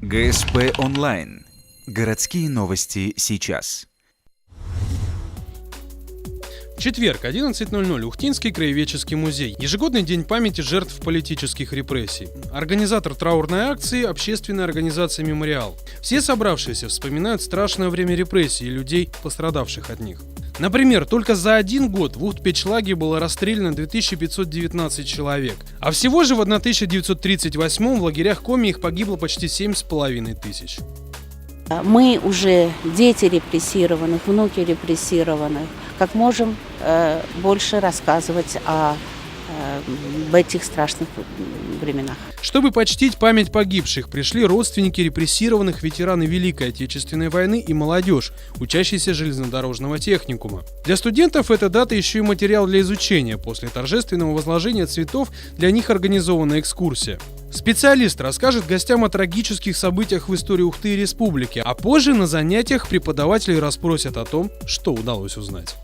ГСП онлайн. Городские новости сейчас. Четверг, 11:00. Ухтинский краеведческий музей. Ежегодный день памяти жертв политических репрессий. Организатор траурной акции – общественная организация «Мемориал». Все собравшиеся вспоминают страшное время репрессий и людей, пострадавших от них. Например, только за один год в Ухт-Печлаге было расстреляно 2519 человек, а всего же в 1938 в лагерях Коми их погибло почти 7500. Мы уже дети репрессированных, внуки репрессированных. Как можем больше рассказывать об этих страшных временах. Чтобы почтить память погибших, пришли родственники репрессированных, ветераны Великой Отечественной войны и молодежь, учащиеся железнодорожного техникума. Для студентов эта дата еще и материал для изучения. После торжественного возложения цветов для них организована экскурсия. Специалист расскажет гостям о трагических событиях в истории Ухты и республики, а позже на занятиях преподаватели расспросят о том, что удалось узнать.